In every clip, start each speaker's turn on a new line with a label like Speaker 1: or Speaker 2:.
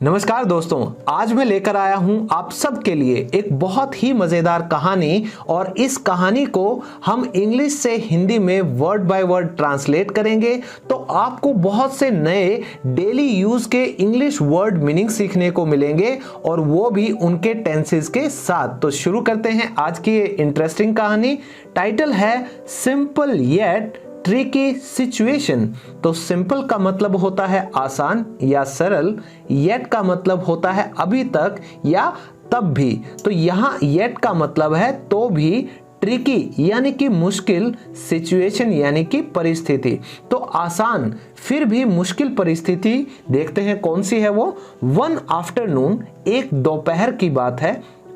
Speaker 1: नमस्कार दोस्तों, आज मैं लेकर आया हूं आप सबके लिए एक बहुत ही मजेदार कहानी। और इस कहानी को हम इंग्लिश से हिंदी में वर्ड बाय वर्ड ट्रांसलेट करेंगे तो आपको बहुत से नए डेली यूज के इंग्लिश वर्ड मीनिंग सीखने को मिलेंगे, और वो भी उनके टेंसेस के साथ। तो शुरू करते हैं आज की ये इंटरेस्टिंग कहानी। टाइटल है सिंपल येट ट्रिकी सिचुएशन। तो सिंपल का मतलब होता है आसान या सरल, येट का मतलब होता है अभी तक या तब भी। तो यहाँ येट का मतलब है तो भी, ट्रिकी यानी कि मुश्किल, सिचुएशन यानी कि परिस्थिति। तो आसान फिर भी मुश्किल परिस्थिति देखते हैं कौन सी है वो। वन आफ्टरनून, एक दोपहर की बात है,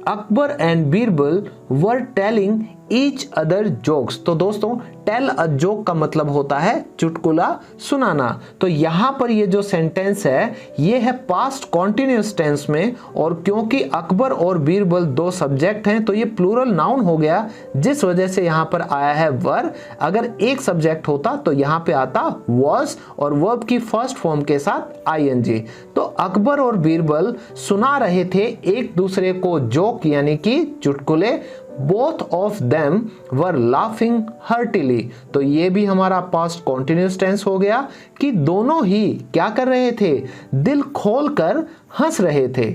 Speaker 1: Akbar and Birbal were telling each other jokes. तो दोस्तों टेल अ जोक का मतलब होता है चुटकुला सुनाना। तो यहाँ पर ये जो सेंटेंस है ये है पास्ट कॉन्टिन्यूअस टेंस में, और क्योंकि अकबर और बीरबल दो सब्जेक्ट हैं तो ये प्लूरल नाउन हो गया, जिस वजह से यहाँ पर आया है वर। अगर एक सब्जेक्ट होता तो यहाँ पे आता वॉज और वर्ब की फर्स्ट फॉर्म के साथ आईएनजी। तो अकबर और बीरबल सुना रहे थे एक दूसरे को जोक यानी कि चुटकुले। Both of them were laughing heartily। तो ये भी हमारा पास्ट कॉन्टिन्यूअस टेंस हो गया कि दोनों ही क्या कर रहे थे, दिल खोलकर हंस रहे थे।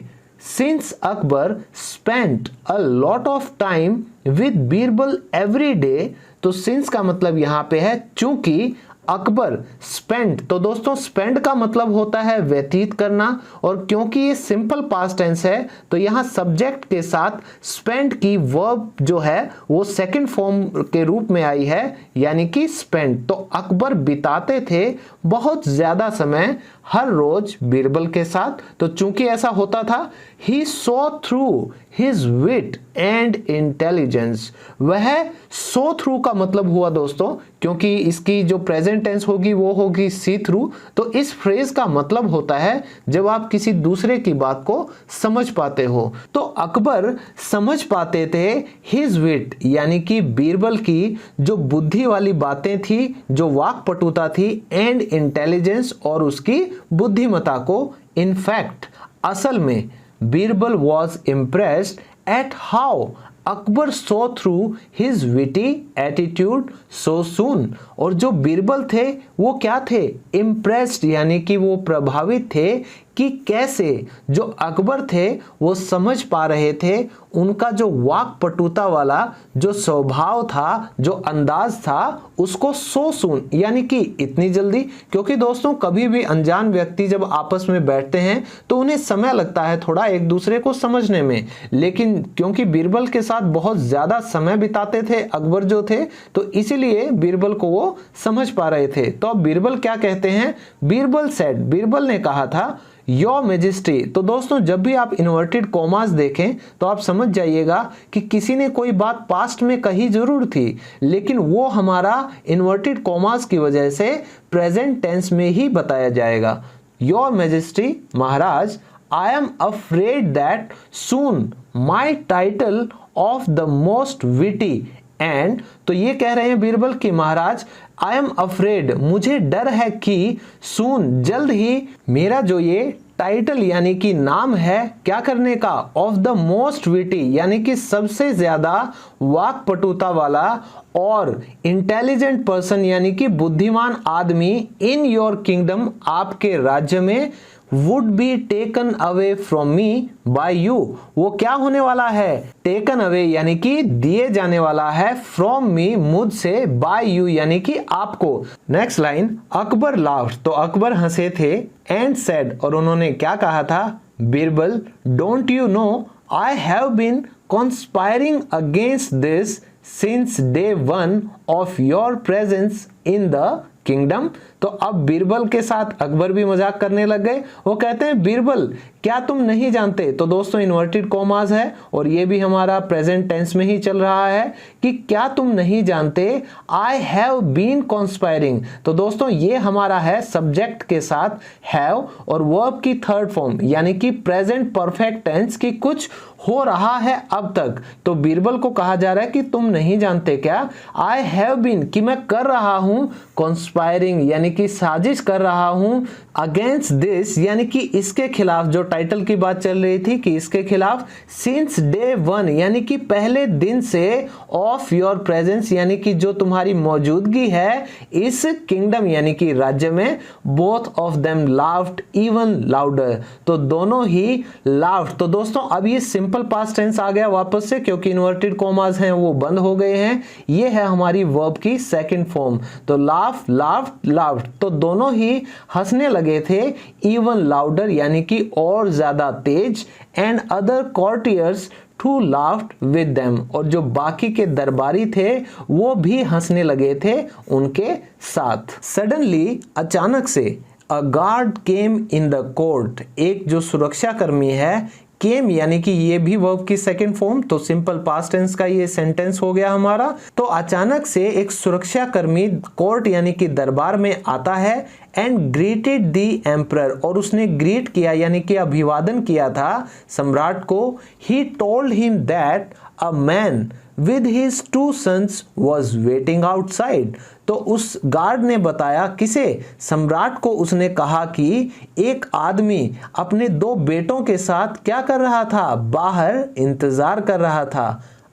Speaker 1: Since Akbar spent a lot of time with Birbal every day। तो since का मतलब यहाँ पे है चूंकि अकबर स्पेंड। तो दोस्तों स्पेंड का मतलब होता है व्यतीत करना, और क्योंकि ये सिंपल पास्ट टेंस है तो यहाँ सब्जेक्ट के साथ स्पेंड की वर्ब जो है वो सेकंड फॉर्म के रूप में आई है, यानी कि स्पेंड। तो अकबर बिताते थे बहुत ज्यादा समय हर रोज बीरबल के साथ। तो चूंकि ऐसा होता था, he saw through his wit and intelligence. वह सो थ्रू का मतलब हुआ दोस्तों, क्योंकि इसकी जो प्रेजेंट टेंस होगी वो होगी सी थ्रू। तो इस फ्रेज का मतलब होता है जब आप किसी दूसरे की बात को समझ पाते हो। तो अकबर समझ पाते थे हिज विट यानी कि बीरबल की जो बुद्धि वाली बातें थी, जो वाक्पटुता थी, एंड इंटेलिजेंस और उसकी बुद्धिमता को। इनफैक्ट असल में Birbal was impressed at how Akbar so through his witty attitude so soon. और जो बीरबल थे वो क्या थे, इम्प्रेस्ड यानी कि वो प्रभावित थे कि कैसे जो अकबर थे वो समझ पा रहे थे उनका जो वाक्पटुता वाला जो स्वभाव था, जो अंदाज था, उसको सो सून यानी कि इतनी जल्दी। क्योंकि दोस्तों कभी भी अनजान व्यक्ति जब आपस में बैठते हैं तो उन्हें समय लगता है थोड़ा एक दूसरे को समझने में, लेकिन क्योंकि बीरबल के साथ बहुत ज्यादा समय बिताते थे अकबर जो थे, तो इसीलिए बीरबल को वो समझ पा रहे थे। तो अब बीरबल क्या कहते हैं, बीरबल सेड, बीरबल ने कहा था योर मेजेस्टी। तो दोस्तों जब भी आप इन्वर्टेड कॉमास देखें तो आप समझ जाइएगा कि किसी ने कोई बात पास्ट में कही जरूर थी, लेकिन वो हमारा इन्वर्टेड कॉमास की वजह से प्रेजेंट टेंस में ही बताया जाएगा। Your majesty, Maharaj, I am afraid that soon my title of the most witty and. तो ये कह रहे हैं बीरबल की महाराज आई एम अफ्रेड, मुझे डर है कि सून जल्द ही मेरा जो ये टाइटल यानी कि नाम है क्या करने का, ऑफ द मोस्ट विटी यानी कि सबसे ज्यादा वाक्पटुता वाला और इंटेलिजेंट पर्सन यानी कि बुद्धिमान आदमी इन योर किंगडम आपके राज्य में, would be taken away from me by you. वो क्या होने वाला है, टेकन अवे यानी कि दिए जाने वाला है, फ्रॉम मी मुझसे, बाय यू यानी कि आपको। Next line, Akbar laughed. तो अकबर हंसे थे, एंड सेड और उन्होंने क्या कहा था, Birbal don't you know I have been conspiring against this since day one of your presence in the kingdom. तो अब बीरबल के साथ अकबर भी मजाक करने लग गए। वो कहते हैं बीरबल क्या तुम नहीं जानते। तो दोस्तों इन्वर्टेड कॉमास है और ये भी हमारा प्रेजेंट टेंस में ही चल रहा है कि क्या तुम नहीं जानते, आई हैव बीन कॉन्स्पायरिंग। तो दोस्तों ये हमारा है सब्जेक्ट के साथ हैव और वर्ब की थर्ड फॉर्म यानी कि प्रेजेंट परफेक्ट टेंस की कुछ हो रहा है अब तक। तो बीरबल को कहा जा रहा है कि तुम नहीं जानते क्या, आई हैव बीन कि मैं कर रहा हूं कॉन्स्पायरिंग यानी यानी कि साजिश कर रहा हूं अगेंस्ट दिस, यानी कि इसके खिलाफ, जो टाइटल की बात चल रही थी कि इसके खिलाफ, सिंस डे वन यानी कि पहले दिन से, ऑफ योर प्रेजेंस यानी कि जो तुम्हारी मौजूदगी है इस किंगडम यानी कि राज्य में, both of them laughed even louder, तो दोनों ही लाफ्ड। तो दोस्तों अब ये सिंपल पास्ट टेंस आ गया वापस से, क्योंकि इन्वर्टेड कॉमास हैं वो बंद हो गए हैं। ये है हमारी वर्ब की सेकंड फॉर्म। तो लाफ, लाफ्ड, लाफ्ड, तो दोनों ही हंसने लगे थे, इवन लाउडर यानी कि और ज्यादा तेज, and other courtiers too laughed with them, और जो बाकी के दरबारी थे वो भी हंसने लगे थे उनके साथ। सडनली, अचानक से, a guard came in the court, एक जो सुरक्षा कर्मी है, केम यानी कि ये भी वर्ब की सेकंड फॉर्म, तो सिंपल पास्ट टेंस का ये सेंटेंस हो गया हमारा। तो अचानक से एक सुरक्षा कर्मी कोर्ट यानी कि दरबार में आता है, एंड ग्रीटेड दी एम्परर, और उसने ग्रीट किया यानी कि अभिवादन किया था सम्राट को। He told him that a man with his two sons was waiting outside, तो उस गार्ड ने बताया, किसे, सम्राट को उसने कहा कि एक आदमी अपने दो बेटों के साथ क्या कर रहा था, बाहर इंतजार कर रहा था।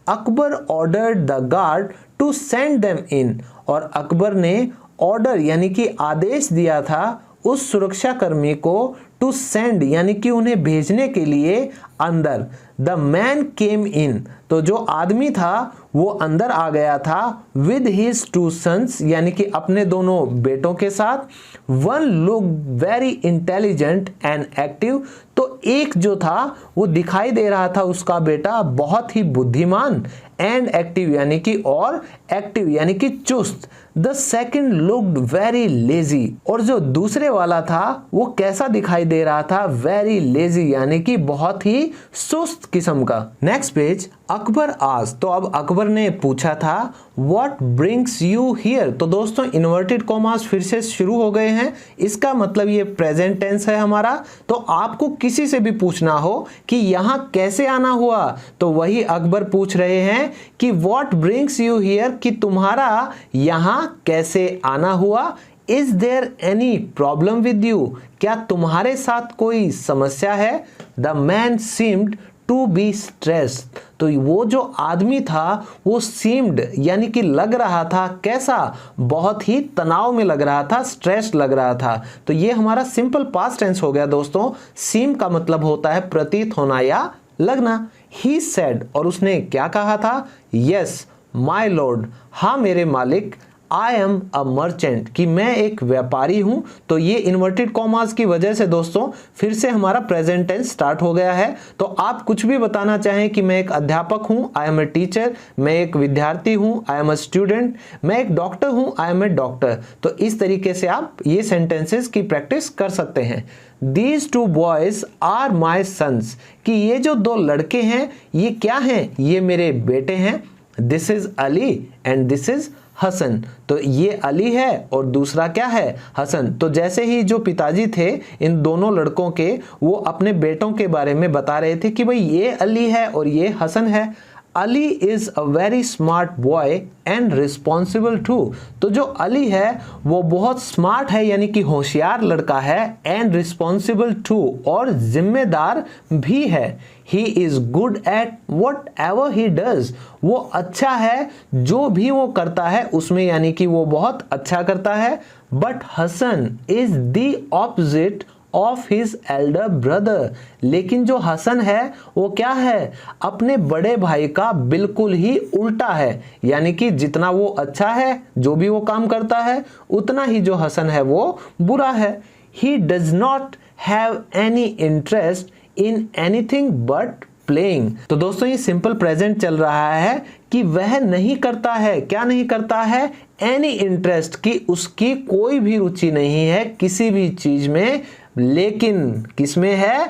Speaker 1: Akbar ordered the guard to send them in, और अकबर ने ऑर्डर यानी कि आदेश दिया था उस सुरक्षा कर्मी को, टू सेंड यानी कि उन्हें भेजने के लिए अंदर। द मैन केम इन, तो जो आदमी था वो अंदर आ गया था, विद हिज टू सन्स यानी कि अपने दोनों बेटों के साथ। One look very intelligent and active, तो एक जो था वो दिखाई दे रहा था उसका बेटा बहुत ही बुद्धिमान, एंड एक्टिव यानी कि और एक्टिव यानी कि चुस्त। The second looked very lazy, और जो दूसरे वाला था वो कैसा दिखाई दे रहा था, वेरी लेजी यानी कि बहुत ही सुस्त किस्म का। नेक्स्ट पेज, अकबर आज, तो अब अकबर ने पूछा था, व्हाट ब्रिंग्स यू हियर, तो दोस्तों इन्वर्टेड कॉमास फिर से शुरू हो गए हैं, इसका मतलब ये प्रेजेंट टेंस है हमारा। तो आपको किसी से भी पूछना हो कि यहां कैसे आना हुआ, तो वही अकबर पूछ रहे हैं कि व्हाट ब्रिंग्स यू हियर, कि तुम्हारा यहां कैसे आना हुआ। Is there any problem with you, क्या तुम्हारे साथ कोई समस्या है। The man seemed to be stressed, तो वो जो आदमी था वो सीम्ड यानी कि लग रहा था, कैसा, बहुत ही तनाव में लग रहा था, स्ट्रेस लग रहा था। तो ये हमारा सिंपल पास्ट टेंस हो गया दोस्तों। सीम का मतलब होता है प्रतीत होना या लगना। ही सेड, और उसने क्या कहा था, यस माय लॉर्ड, हाँ मेरे मालिक, आई एम अ मर्चेंट, कि मैं एक व्यापारी हूं। तो ये इन्वर्टेड कॉमास की वजह से दोस्तों फिर से हमारा प्रेजेंट टेंस स्टार्ट हो गया है। तो आप कुछ भी बताना चाहें कि मैं एक अध्यापक हूं, आई एम ए टीचर, मैं एक विद्यार्थी हूं, आई एम अ स्टूडेंट, मैं एक डॉक्टर हूं, आई एम ए डॉक्टर, तो इस तरीके से आप ये सेंटेंसेस की प्रैक्टिस कर सकते हैं। These two boys are my sons, कि ये जो दो लड़के हैं ये क्या हैं, ये मेरे बेटे हैं। This is Ali and this is Hasan, तो ये अली है और दूसरा क्या है, हसन। तो जैसे ही जो पिताजी थे इन दोनों लड़कों के, वो अपने बेटों के बारे में बता रहे थे कि भाई ये अली है और ये हसन है। Ali is a very smart boy and responsible too, तो जो अली है वो बहुत स्मार्ट है यानी कि होशियार लड़का है, एंड रिस्पॉन्सिबल टू, और जिम्मेदार भी है। He is good at what ever he does, वो अच्छा है जो भी वो करता है उसमें, यानी कि वो बहुत अच्छा करता है। But Hasan is the opposite of his elder brother, लेकिन जो हसन है वो क्या है, अपने बड़े भाई का बिल्कुल ही उल्टा है, यानी कि जितना वो अच्छा है, जो भी वो काम करता है, उतना ही जो हसन है वो बुरा है। He does not have any interest in anything but playing, तो दोस्तों ये सिंपल प्रेजेंट चल रहा है कि वह नहीं करता है, क्या नहीं करता है, एनी इंटरेस्ट, की उसकी कोई भी रुचि नहीं है किसी भी चीज में, लेकिन किसमें है,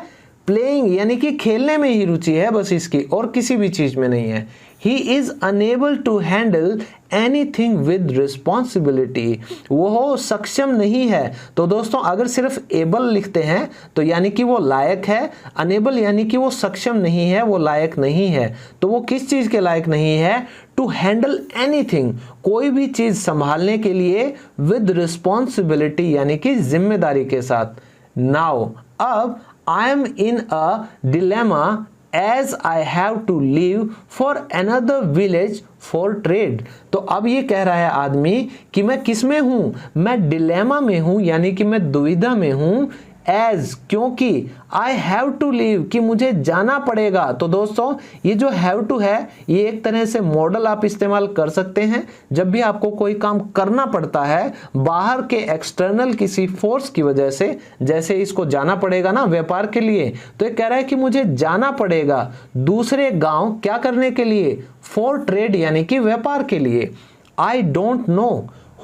Speaker 1: प्लेइंग यानी कि खेलने में ही रुचि है बस इसकी, और किसी भी चीज में नहीं है। He is unable to handle anything with responsibility, वो सक्षम नहीं है। तो दोस्तों अगर सिर्फ एबल लिखते हैं तो यानी कि वो लायक है, अनेबल यानी कि वो सक्षम नहीं है, वो लायक नहीं है। तो वो किस चीज के लायक नहीं है? टू हैंडल एनीथिंग, कोई भी चीज संभालने के लिए, विद रिस्पॉन्सिबिलिटी यानी कि जिम्मेदारी के साथ। नाउ अब I am in a dilemma as I have to leave for another village for trade। तो अब ये कह रहा है आदमी कि मैं किस में हूं? मैं डिलेमा में हूं, यानी कि मैं दुविधा में हूं। एज, क्योंकि आई हैव टू लीव, कि मुझे जाना पड़ेगा। तो दोस्तों ये जो हैव टू है ये एक तरह से मॉडल आप इस्तेमाल कर सकते हैं जब भी आपको कोई काम करना पड़ता है बाहर के एक्सटर्नल किसी फोर्स की वजह से। जैसे इसको जाना पड़ेगा ना व्यापार के लिए, तो ये कह रहा है कि मुझे जाना पड़ेगा दूसरे गांव, क्या करने के लिए? फॉर ट्रेड यानी कि व्यापार के लिए। I don't know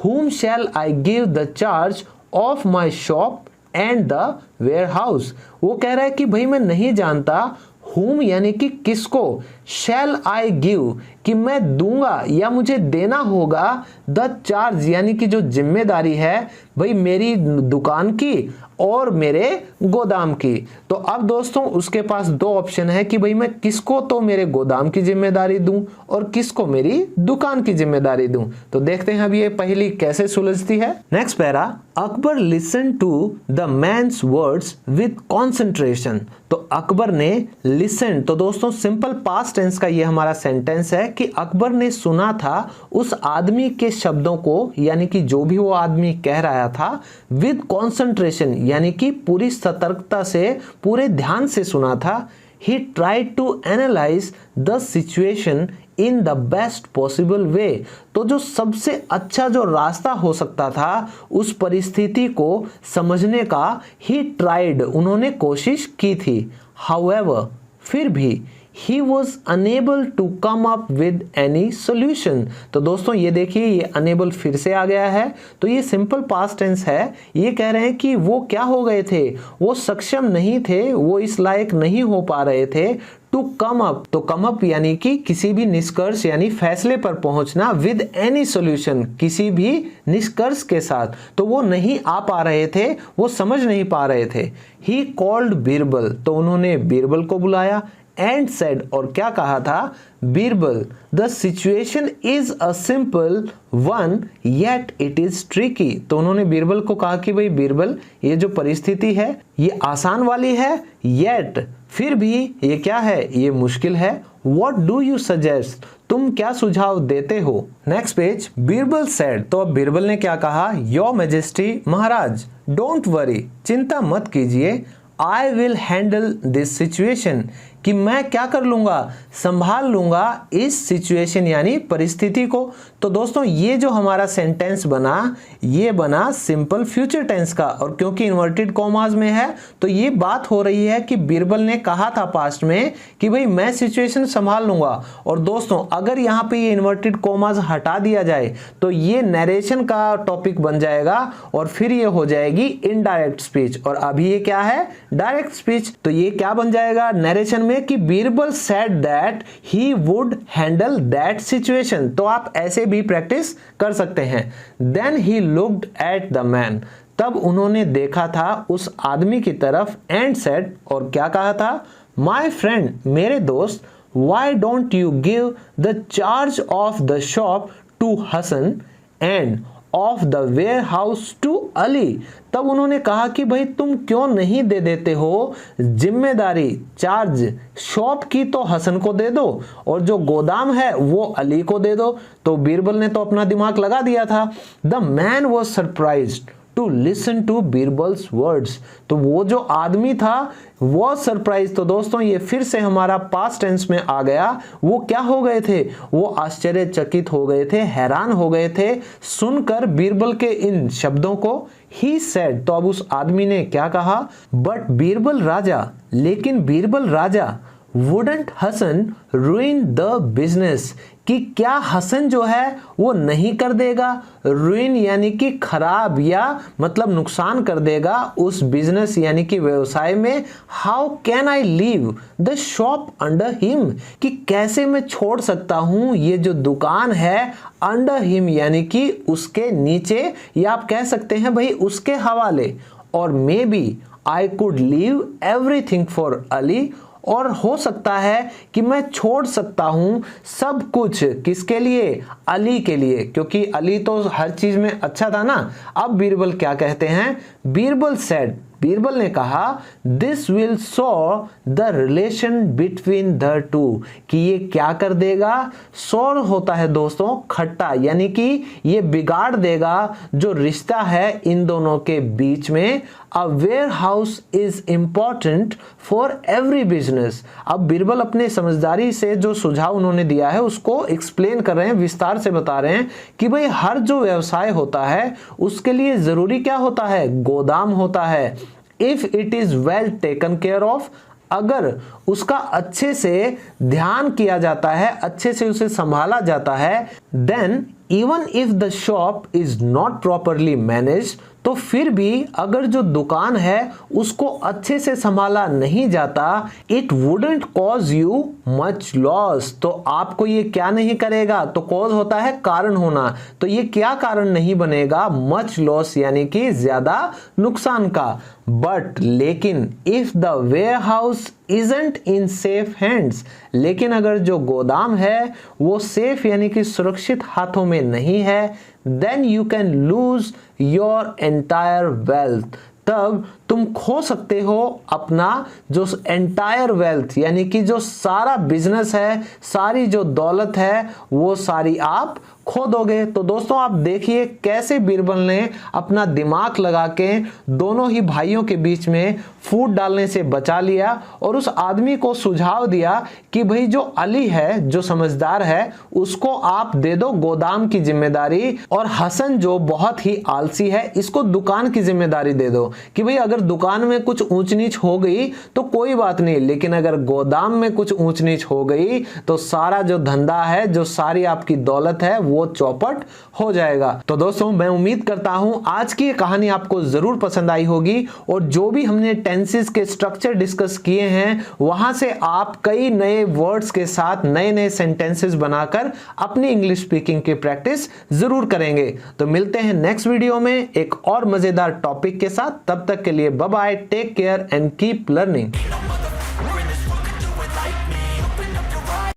Speaker 1: whom shall I give the charge of my shop and the warehouse. वो कह रहा है कि भाई मैं नहीं जानता, whom यानी कि किसको, shall I give कि मैं दूंगा या मुझे देना होगा, द चार्ज यानी कि जो जिम्मेदारी है भाई मेरी दुकान की और मेरे गोदाम की। तो अब दोस्तों उसके पास दो ऑप्शन है कि भाई मैं किसको तो मेरे गोदाम की जिम्मेदारी दूं और किसको मेरी दुकान की जिम्मेदारी दूं। तो देखते हैं अब ये पहली कैसे सुलझती है। Next para, Akbar listen to the man's words with concentration. तो अकबर ने लिसन, तो दोस्तों सिंपल पास्ट टेंस का ये हमारा सेंटेंस है कि अकबर ने सुना था उस आदमी के शब्दों को, यानी कि जो भी वो आदमी कह रहा था, विद कॉन्सेंट्रेशन यानी कि पूरी सतर्कता से, पूरे ध्यान से सुना था। He tried to analyse the situation in the best possible way. तो जो सबसे अच्छा जो रास्ता हो सकता था उस परिस्थिति को समझने का, ही ट्राइड उन्होंने कोशिश की थी। हाउएवर फिर भी, he was unable to come up with any solution। तो दोस्तों ये देखिए ये unable फिर से आ गया है, तो ये सिंपल पास्ट टेंस है। ये कह रहे हैं कि वो क्या हो गए थे, वो सक्षम नहीं थे, वो इस लायक नहीं हो पा रहे थे। टू कम अप, तो कम अप यानी कि किसी भी निष्कर्ष यानी फैसले पर पहुंचना, विद एनी सॉल्यूशन किसी भी निष्कर्ष के साथ। तो वो नहीं आ पा रहे थे, वो समझ नहीं पा रहे थे। ही कॉल्ड बीरबल, तो उन्होंने बीरबल को बुलाया। एंड सेड, और क्या कहा था? Birbal, the situation is a simple one yet it is tricky. तो उन्होंने बीरबल को कहा कि भाई बीरबल ये जो परिस्थिति है ये आसान वाली है, येट फिर भी ये क्या है, ये मुश्किल है। What do you suggest? तुम क्या सुझाव देते हो? नेक्स्ट पेज, बीरबल सेड, तो अब बीरबल ने क्या कहा? Your majesty, Maharaj, don't worry, चिंता मत कीजिए, I will handle this situation, कि मैं क्या कर लूंगा, संभाल लूंगा इस सिचुएशन यानी परिस्थिति को। तो दोस्तों ये जो हमारा सेंटेंस बना ये बना सिंपल फ्यूचर टेंस का, और क्योंकि इन्वर्टेड कॉमास में है तो ये बात हो रही है कि बीरबल ने कहा था पास्ट में कि भाई मैं सिचुएशन संभाल लूंगा। और दोस्तों अगर यहाँ पे ये इन्वर्टेड कॉमास हटा दिया जाए तो ये नरेशन का टॉपिक बन जाएगा और फिर ये हो जाएगी इनडायरेक्ट स्पीच, और अभी ये क्या है, डायरेक्ट स्पीच। तो ये क्या बन जाएगा नरेशन में कि Birbal said that he would handle that situation. तो आप ऐसे भी प्रैक्टिस कर सकते हैं। Then he looked at the man, तब उन्होंने देखा था उस आदमी की तरफ, एंड सेड, और क्या कहा था? माय फ्रेंड, मेरे दोस्त, why don't you give the charge of the shop to Hasan and of the warehouse to Ali. तब उन्होंने कहा कि भाई तुम क्यों नहीं दे देते हो जिम्मेदारी, चार्ज शॉप की तो हसन को दे दो और जो गोदाम है वो अली को दे दो। तो बीरबल ने तो अपना दिमाग लगा दिया था। The man was surprised to listen to Birbal's words. तो वो जो आदमी था वो सरप्राइज, तो दोस्तों ये फिर से हमारा पास्ट टेंस में आ गया। वो क्या हो गए थे, वो आश्चर्यचकित हो गए थे, हैरान हो गए थे सुनकर बीरबल के इन शब्दों को। ही सेड, तो अब उस आदमी ने क्या कहा? बट बीरबल राजा, लेकिन बीरबल राजा, wouldn't Hasan ruin the business, कि क्या हसन जो है वो नहीं कर देगा, रुइन यानी कि खराब या मतलब नुकसान कर देगा उस बिजनेस यानी कि व्यवसाय में। How can I leave the shop under him, कि कैसे मैं छोड़ सकता हूं ये जो दुकान है अंडर हिम यानी कि उसके नीचे, या आप कह सकते हैं भाई उसके हवाले। और maybe I could leave everything for Ali, और हो सकता है कि मैं छोड़ सकता हूं सब कुछ किसके लिए, अली के लिए, क्योंकि अली तो हर चीज में अच्छा था ना। अब बीरबल क्या कहते हैं, बीरबल सेड, बीरबल ने कहा this will saw the relation between the two, कि ये क्या कर देगा, सॉर होता है दोस्तों खट्टा, यानी कि ये बिगाड़ देगा जो रिश्ता है इन दोनों के बीच में। A warehouse is important for every business. अब बीरबल अपने समझदारी से जो सुझाव उन्होंने दिया है उसको एक्सप्लेन कर रहे हैं, विस्तार से बता रहे हैं कि भाई हर जो व्यवसाय होता है उसके लिए जरूरी क्या होता है, गोदाम होता है। If it is well taken care of, अगर उसका अच्छे से ध्यान किया जाता है, अच्छे से उसे संभाला जाता है, then even if the shop is not properly managed, तो फिर भी अगर जो दुकान है उसको अच्छे से संभाला नहीं जाता, it wouldn't cause you much loss, तो आपको ये क्या नहीं करेगा, तो कॉज होता है कारण होना, तो ये क्या कारण नहीं बनेगा, मच लॉस यानी कि ज्यादा नुकसान का। बट लेकिन if the warehouse isn't in safe hands, लेकिन अगर जो गोदाम है वो सेफ यानी कि सुरक्षित हाथों में नहीं है, then you can lose your entire wealth, तब तुम खो सकते हो अपना जो एंटायर वेल्थ यानी कि जो सारा बिजनेस है, सारी जो दौलत है वो सारी आप खो दोगे। तो दोस्तों आप देखिए कैसे बीरबल ने अपना दिमाग लगा के दोनों ही भाइयों के बीच में फूट डालने से बचा लिया और उस आदमी को सुझाव दिया कि भाई जो अली है, जो समझदार है, उसको आप दे दो गोदाम की जिम्मेदारी, और हसन जो बहुत ही आलसी है इसको दुकान की जिम्मेदारी दे दो, कि भाई अगर दुकान में कुछ ऊंच नीच हो गई तो कोई बात नहीं, लेकिन अगर गोदाम में कुछ ऊंच नीच हो गई तो सारा जो धंधा है, जो सारी आपकी दौलत है वो चौपट हो जाएगा। तो दोस्तों मैं उम्मीद करता हूं आज की ये कहानी आपको जरूर पसंद आई होगी, और जो भी हमने टेंसेस के स्ट्रक्चर डिस्कस किए हैं वहां से आप कई नए वर्ड्स के साथ नए नए सेंटेंसेस बनाकर अपनी इंग्लिश स्पीकिंग की प्रैक्टिस जरूर करेंगे। तो मिलते हैं नेक्स्ट वीडियो में एक और मजेदार टॉपिक के साथ, तब तक के लिए bye bye, take care and keep learning.